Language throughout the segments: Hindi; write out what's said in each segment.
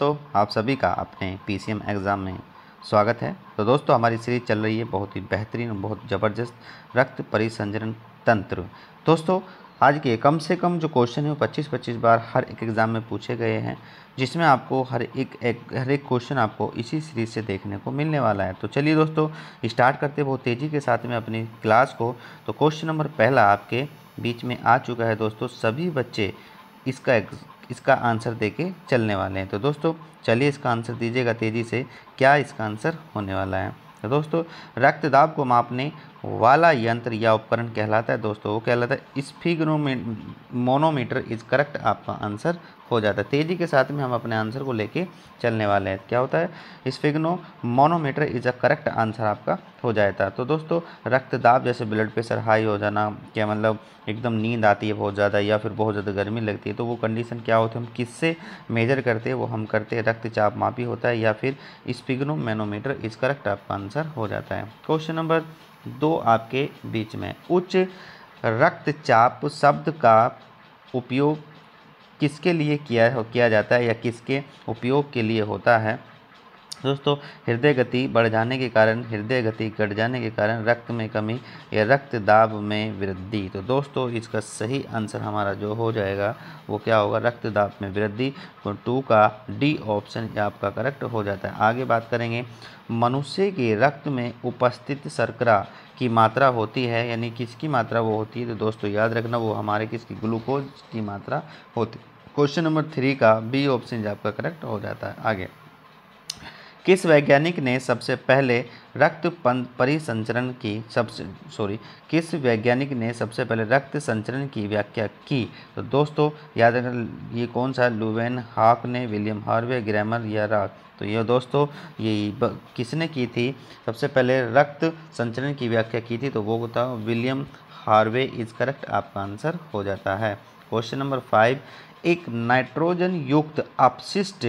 दोस्तों, आप सभी का अपने पीसीएम एग्ज़ाम में स्वागत है। तो दोस्तों, हमारी सीरीज़ चल रही है बहुत ही बेहतरीन और बहुत ज़बरदस्त रक्त परिसंचरण तंत्र। दोस्तों, आज के कम से कम जो क्वेश्चन है वो 25-25 बार हर एक एग्ज़ाम में पूछे गए हैं, जिसमें आपको हर एक क्वेश्चन आपको इसी सीरीज़ से देखने को मिलने वाला है। तो चलिए दोस्तों, स्टार्ट करते हैं बहुत तेज़ी के साथ में अपनी क्लास को। तो क्वेश्चन नंबर पहला आपके बीच में आ चुका है दोस्तों। सभी बच्चे इसका आंसर देके चलने वाले हैं। तो दोस्तों चलिए इसका आंसर दीजिएगा तेज़ी से, क्या इसका आंसर होने वाला है। तो दोस्तों, रक्तदाब को मापने वाला यंत्र या उपकरण कहलाता है दोस्तों, वो कहलाता है स्फिग्नोमोनोमीटर इज करेक्ट, आपका आंसर हो जाता है। तेज़ी के साथ में हम अपने आंसर को लेके चलने वाले हैं। क्या होता है स्फिग्नोमोनोमीटर इज अ करेक्ट आंसर आपका हो जाता है। तो दोस्तों, रक्तदाब जैसे ब्लड प्रेशर हाई हो जाना, क्या मतलब एकदम नींद आती है बहुत ज़्यादा या फिर बहुत ज़्यादा गर्मी लगती है, तो वो कंडीशन क्या होती है, हम किससे मेजर करते हैं, वो हम करते हैं रक्तचाप मापी होता है या फिर स्फिग्नोमैनोमीटर इस करेक्ट आपका आंसर हो जाता है। क्वेश्चन नंबर 2 आपके बीच में, उच्च रक्तचाप शब्द का उपयोग किसके लिए किया जाता है या किसके उपयोग के लिए होता है। दोस्तों, हृदय गति बढ़ जाने के कारण, हृदय गति घट जाने के कारण, रक्त में कमी या रक्त दाब में वृद्धि। तो दोस्तों, इसका सही आंसर हमारा जो हो जाएगा वो क्या होगा, रक्त दाब में वृद्धि। तो 2 का डी ऑप्शन आपका करेक्ट हो जाता है। आगे बात करेंगे, मनुष्य के रक्त में उपस्थित शर्करा की मात्रा होती है, यानी किसकी मात्रा वो होती है। तो दोस्तों याद रखना, वो हमारे किसकी, ग्लूकोज की मात्रा होती है। क्वेश्चन नंबर 3 का बी ऑप्शन आपका करेक्ट हो जाता है। आगे, किस वैज्ञानिक ने सबसे पहले किस वैज्ञानिक ने सबसे पहले रक्त संचरण की व्याख्या की। तो दोस्तों याद रखना, ये कौन सा, लुवेनहॉक ने, विलियम हार्वे, ग्रामर या राक। तो ये दोस्तों ये किसने की थी, सबसे पहले रक्त संचरण की व्याख्या की थी, तो वो था विलियम हार्वे इज करेक्ट, आपका आंसर हो जाता है। क्वेश्चन नंबर 5, एक नाइट्रोजन युक्त अपशिष्ट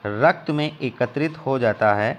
रक्त में एकत्रित हो जाता है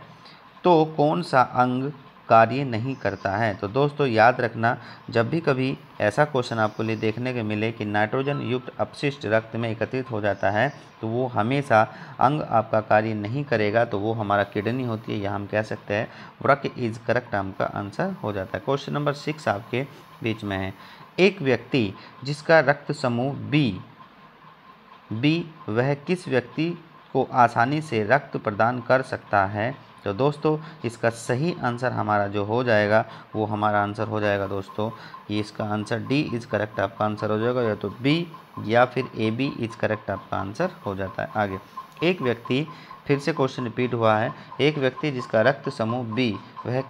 तो कौन सा अंग कार्य नहीं करता है। तो दोस्तों याद रखना, जब भी कभी ऐसा क्वेश्चन आपको लिए देखने को मिले कि नाइट्रोजन युक्त अपशिष्ट रक्त में एकत्रित हो जाता है, तो वो हमेशा अंग आपका कार्य नहीं करेगा, तो वो हमारा किडनी होती है, या हम कह सकते हैं वृक्क इज करेक्ट आपका आंसर हो जाता है। क्वेश्चन नंबर 6 आपके बीच में है, एक व्यक्ति जिसका रक्त समूह बी वह किस व्यक्ति को आसानी से रक्त प्रदान कर सकता है। तो दोस्तों इसका सही आंसर हमारा जो हो जाएगा वो हमारा आंसर हो जाएगा दोस्तों, ये इसका आंसर डी इज करेक्ट आपका आंसर हो जाएगा, या तो बी या फिर ए बी इज करेक्ट आपका आंसर हो जाता है। आगे, एक व्यक्ति, फिर से क्वेश्चन रिपीट हुआ है, एक व्यक्ति जिसका रक्त समूह बी वह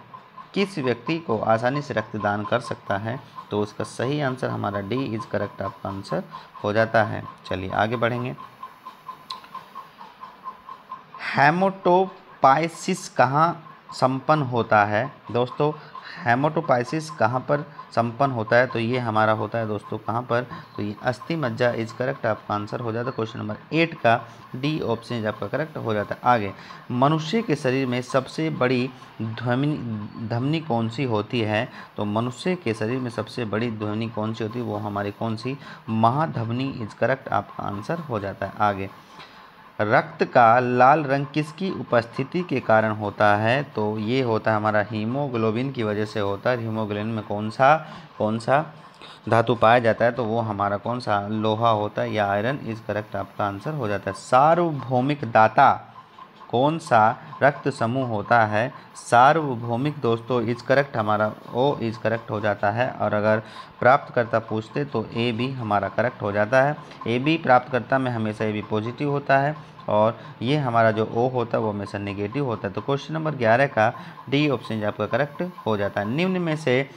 किस व्यक्ति को आसानी से रक्तदान कर सकता है। तो उसका सही आंसर हमारा डी इज करेक्ट आपका आंसर हो जाता है। चलिए आगे बढ़ेंगे, हेमोटोपाइसिस कहाँ संपन्न होता है। दोस्तों, हेमोटोपाइसिस कहाँ पर संपन्न होता है, तो ये हमारा होता है दोस्तों कहाँ पर, तो ये अस्थि मज्जा इज करेक्ट आपका आंसर हो जाता है। क्वेश्चन नंबर 8 का डी ऑप्शन आपका करेक्ट हो जाता है। आगे, मनुष्य के शरीर में सबसे बड़ी धमनी कौन सी होती है। तो मनुष्य के शरीर में सबसे बड़ी ध्वनि कौन सी होती है, वो हमारी कौन सी, महाधमनी इज करेक्ट आपका आंसर हो जाता है। आगे, रक्त का लाल रंग किसकी उपस्थिति के कारण होता है। तो ये होता है हमारा हीमोग्लोबिन की वजह से होता है। हीमोग्लोबिन में कौन सा धातु पाया जाता है, तो वो हमारा कौन सा, लोहा होता है, या आयरन इज करेक्ट आपका आंसर हो जाता है। सार्वभौमिक दाता कौन सा रक्त समूह होता है। सार्वभौमिक दोस्तों इज करेक्ट हमारा ओ इज करेक्ट हो जाता है, और अगर प्राप्तकर्ता पूछते तो ए बी हमारा करेक्ट हो जाता है। ए बी प्राप्तकर्ता में हमेशा ए बी पॉजिटिव होता है, और ये हमारा जो ओ होता है वो हमेशा नेगेटिव होता है। तो क्वेश्चन नंबर 11 का डी ऑप्शन आपका करेक्ट हो जाता है। निम्न में से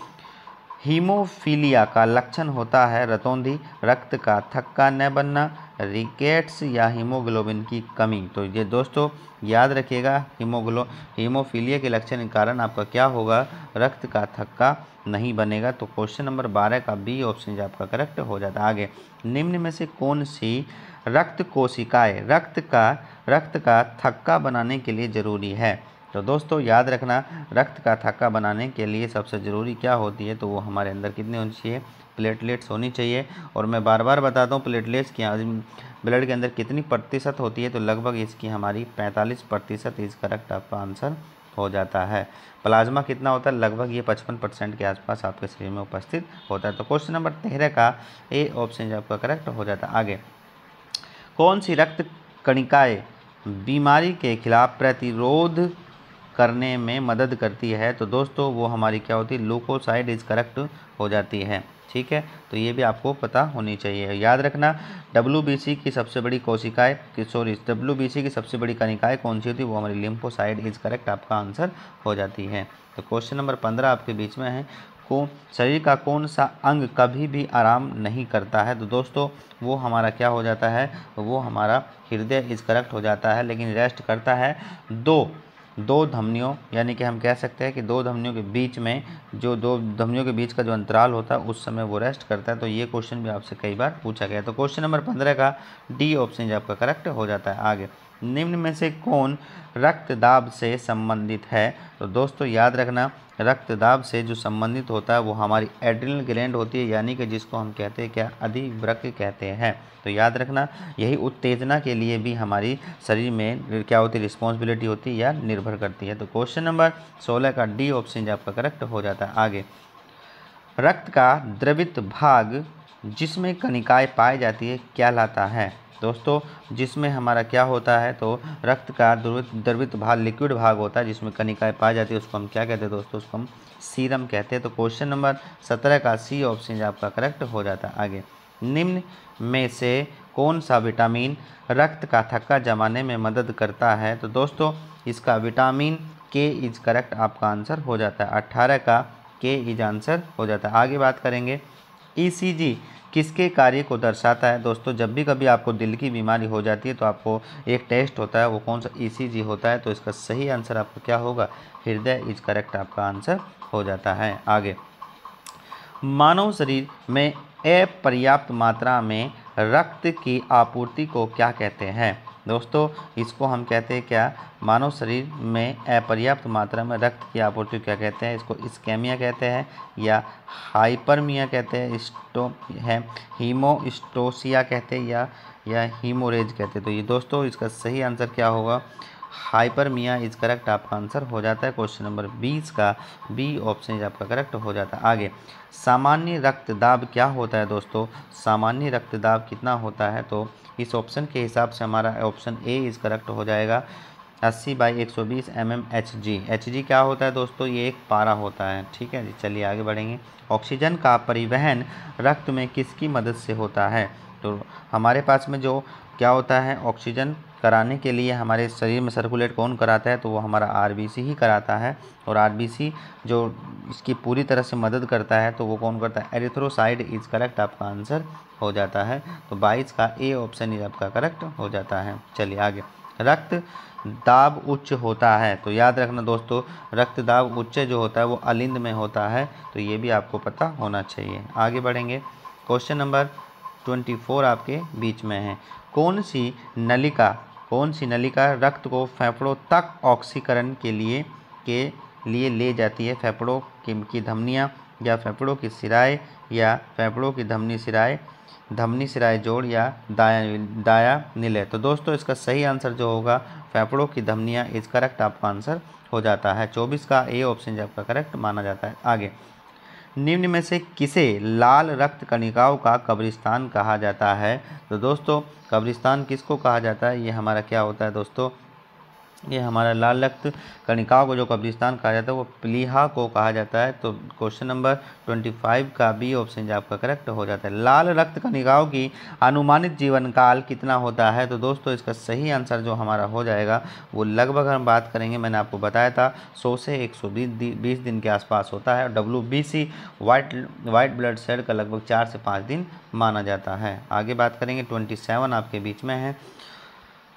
हीमोफीलिया का लक्षण होता है रतौंधी, रक्त का थक्का न बनना, रिकेट्स या हीमोग्लोबिन की कमी। तो ये दोस्तों याद रखिएगा, हीमोफीलिया के लक्षण के कारण आपका क्या होगा, रक्त का थक्का नहीं बनेगा। तो क्वेश्चन नंबर 12 का बी ऑप्शन आपका करेक्ट हो जाता है। आगे, निम्न में से कौन सी रक्त कोशिकाएं रक्त का थक्का बनाने के लिए जरूरी है। तो दोस्तों याद रखना, रक्त का थक्का बनाने के लिए सबसे ज़रूरी क्या होती है, तो वो हमारे अंदर कितनी होनी चाहिए, प्लेटलेट्स होनी चाहिए। और मैं बार बार बताता हूँ प्लेटलेट्स की ब्लड के अंदर कितनी प्रतिशत होती है, तो लगभग इसकी हमारी 45% इस करेक्ट आपका आंसर हो जाता है। प्लाज्मा कितना होता है, लगभग ये 55% के आसपास आपके शरीर में उपस्थित होता है। तो क्वेश्चन नंबर 13 का ए ऑप्शन आपका करेक्ट हो जाता है। आगे, कौन सी रक्त कणिकाएँ बीमारी के खिलाफ प्रतिरोध करने में मदद करती है, तो दोस्तों वो हमारी क्या होती है, ल्यूकोसाइड इज करेक्ट हो जाती है। ठीक है, तो ये भी आपको पता होनी चाहिए। याद रखना, WBC की सबसे बड़ी कोशिकाएं WBC की सबसे बड़ी कणिकाएं कौन सी होती है, वो हमारी लिम्फोसाइड इज करेक्ट आपका आंसर हो जाती है। तो क्वेश्चन नंबर 15 आपके बीच में है, शरीर का कौन सा अंग कभी भी आराम नहीं करता है, तो दोस्तों वो हमारा क्या हो जाता है, वो हमारा हृदय इज करेक्ट हो जाता है, लेकिन रेस्ट करता है दो धमनियों, यानी कि हम कह सकते हैं कि दो धमनियों के बीच में, जो दो धमनियों के बीच का जो अंतराल होता है उस समय वो रेस्ट करता है। तो ये क्वेश्चन भी आपसे कई बार पूछा गया है। तो क्वेश्चन नंबर 15 का डी ऑप्शन आपका करेक्ट हो जाता है। आगे, निम्न में से कौन रक्तदाब से संबंधित है, तो दोस्तों याद रखना, रक्तदाब से जो संबंधित होता है वो हमारी एड्रिनल ग्लैंड होती है, यानी कि जिसको हम कहते हैं क्या, अधिवृक्क कहते हैं। तो याद रखना, यही उत्तेजना के लिए भी हमारी शरीर में क्या होती है, रिस्पॉन्सिबिलिटी होती है या निर्भर करती है। तो क्वेश्चन नंबर 16 का डी ऑप्शन आपका करेक्ट हो जाता है। आगे, रक्त का द्रवित भाग जिसमें कणिकाएं पाई जाती है कहलाता है, दोस्तों जिसमें हमारा क्या होता है, तो रक्त का द्रवित भाग, लिक्विड भाग होता है जिसमें कणिकाएं पाई जाती है, उसको हम क्या कहते हैं दोस्तों, उसको हम सीरम कहते हैं। तो क्वेश्चन नंबर 17 का सी ऑप्शन आपका करेक्ट हो जाता है। आगे, निम्न में से कौन सा विटामिन रक्त का थक्का जमाने में मदद करता है, तो दोस्तों इसका विटामिन के इज करेक्ट आपका आंसर हो जाता है। 18 का के इज आंसर हो जाता है। आगे बात करेंगे, ECG किसके कार्य को दर्शाता है, दोस्तों जब भी कभी आपको दिल की बीमारी हो जाती है तो आपको एक टेस्ट होता है, वो कौन सा ECG होता है, तो इसका सही आंसर आपका क्या होगा, हृदय इज करेक्ट आपका आंसर हो जाता है। आगे, मानव शरीर में अपर्याप्त मात्रा में रक्त की आपूर्ति को क्या कहते हैं, दोस्तों इसको हम कहते हैं क्या, मानव शरीर में अपर्याप्त मात्रा में रक्त की आपूर्ति क्या कहते हैं, इसको इस्केमिया कहते हैं या हाइपरमिया कहते हैं, हीमोस्टोसिया कहते हैं या हीमोरेज कहते हैं। तो ये दोस्तों इसका सही आंसर क्या होगा, हाइपरमिया इज करेक्ट आपका आंसर हो जाता है। क्वेश्चन नंबर 20 का बी ऑप्शन आपका करेक्ट हो जाता है। आगे, सामान्य रक्तदाब क्या होता है, दोस्तों सामान्य रक्तदाब कितना होता है, तो इस ऑप्शन के हिसाब से हमारा ऑप्शन ए इज करेक्ट हो जाएगा, 80/120 mmHg। Hg क्या होता है दोस्तों, ये एक पारा होता है। ठीक है जी, चलिए आगे बढ़ेंगे। ऑक्सीजन का परिवहन रक्त में किसकी मदद से होता है, तो हमारे पास में जो क्या होता है, ऑक्सीजन कराने के लिए हमारे शरीर में सर्कुलेट कौन कराता है, तो वो हमारा RBC ही कराता है। और RBC जो इसकी पूरी तरह से मदद करता है तो वो कौन करता है, एरिथ्रोसाइड इज करेक्ट आपका आंसर हो जाता है। तो 22 का ए ऑप्शन इज आपका करेक्ट हो जाता है। चलिए आगे, रक्त दाब उच्च होता है, तो याद रखना दोस्तों रक्तदाब उच्च जो होता है वो अलिंद में होता है, तो ये भी आपको पता होना चाहिए। आगे बढ़ेंगे, क्वेश्चन नंबर 24 आपके बीच में है, कौन सी नलिका रक्त को फेफड़ों तक ऑक्सीकरण के लिए ले जाती है, फेफड़ों की धमनियाँ या फेफड़ों की सिराएं या फेफड़ों की धमनी सिराए जोड़ या दाया निलय। तो दोस्तों इसका सही आंसर जो होगा फेफड़ों की धमनियाँ इज करेक्ट आपका आंसर हो जाता है। 24 का ए ऑप्शन आपका करेक्ट माना जाता है। आगे, निम्न में से किसे लाल रक्त कणिकाओं का कब्रिस्तान कहा जाता है, तो दोस्तों कब्रिस्तान किसको कहा जाता है, ये हमारा क्या होता है दोस्तों, ये हमारा लाल रक्त कणिकाओं को जो कब्रिस्तान कहा जाता है वो प्लीहा को कहा जाता है। तो क्वेश्चन नंबर 25 का बी ऑप्शन आपका करेक्ट हो जाता है। लाल रक्त कणिकाओं की अनुमानित जीवन काल कितना होता है, तो दोस्तों इसका सही आंसर जो हमारा हो जाएगा वो लगभग हम बात करेंगे, मैंने आपको बताया था 100 से 120 दिन के आसपास होता है। WBC वाइट ब्लड सेल का लगभग 4 से 5 दिन माना जाता है। आगे बात करेंगे, 27 आपके बीच में है,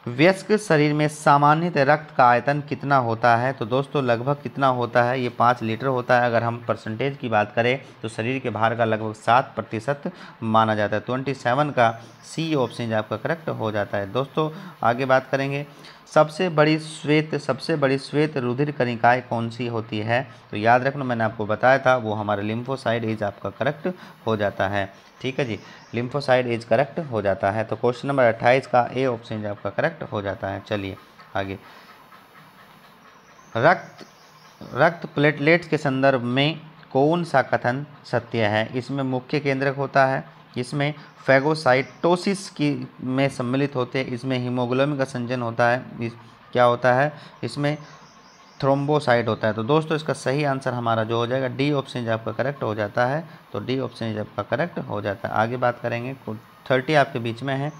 वयस्क शरीर में सामान्यतः रक्त का आयतन कितना होता है, तो दोस्तों लगभग कितना होता है, ये 5 लीटर होता है। अगर हम परसेंटेज की बात करें तो शरीर के भार का लगभग 7% माना जाता है। 27 का सी ऑप्शन आपका करेक्ट हो जाता है। दोस्तों आगे बात करेंगे, सबसे बड़ी श्वेत रुधिर कणिकाएँ कौन सी होती है? तो याद रखना, मैंने आपको बताया था, वो हमारा लिम्फोसाइट इज आपका करेक्ट हो जाता है। ठीक है जी, लिम्फोसाइट इज करेक्ट हो जाता है। तो क्वेश्चन नंबर 28 का ए ऑप्शन आपका करेक्ट हो जाता है। चलिए आगे, रक्त प्लेटलेट्स के संदर्भ में कौन सा कथन सत्य है? इसमें मुख्य केंद्रक होता है, इसमें फैगोसाइटोसिस की में सम्मिलित होते हैं, इसमें हीमोग्लोबिन का संचयन होता है, क्या होता है, इसमें थ्रोम्बोसाइट होता है। तो दोस्तों इसका सही आंसर हमारा जो हो जाएगा डी ऑप्शन आपका करेक्ट हो जाता है। तो डी ऑप्शन आपका करेक्ट हो जाता है। आगे बात करेंगे, 30 आपके बीच में है।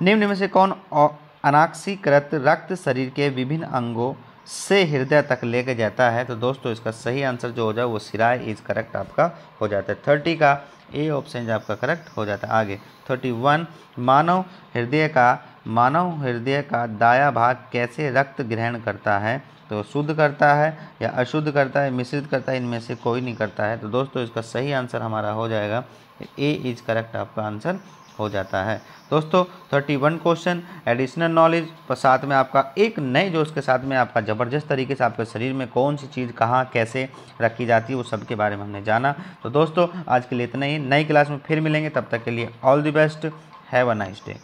निम्न में से कौन अनाक्सीकृत रक्त शरीर के विभिन्न अंगों से हृदय तक लेके जाता है? तो दोस्तों इसका सही आंसर जो हो जाए वो सिराय इज करेक्ट आपका हो जाता है। 30 का ए ऑप्शन आपका करेक्ट हो जाता है। आगे 31, मानव हृदय का दायां भाग कैसे रक्त ग्रहण करता है? तो शुद्ध करता है या अशुद्ध करता है, मिश्रित करता है, इनमें से कोई नहीं करता है। तो दोस्तों इसका सही आंसर हमारा हो जाएगा ए इज करेक्ट आपका आंसर हो जाता है। दोस्तों 31 क्वेश्चन एडिशनल नॉलेज, साथ में आपका एक नए जोश के साथ में आपका ज़बरदस्त तरीके से आपके शरीर में कौन सी चीज़ कहाँ कैसे रखी जाती है वो सब के बारे में हमने जाना। तो दोस्तों आज के लिए इतना ही, नई क्लास में फिर मिलेंगे, तब तक के लिए all the best, have a nice day.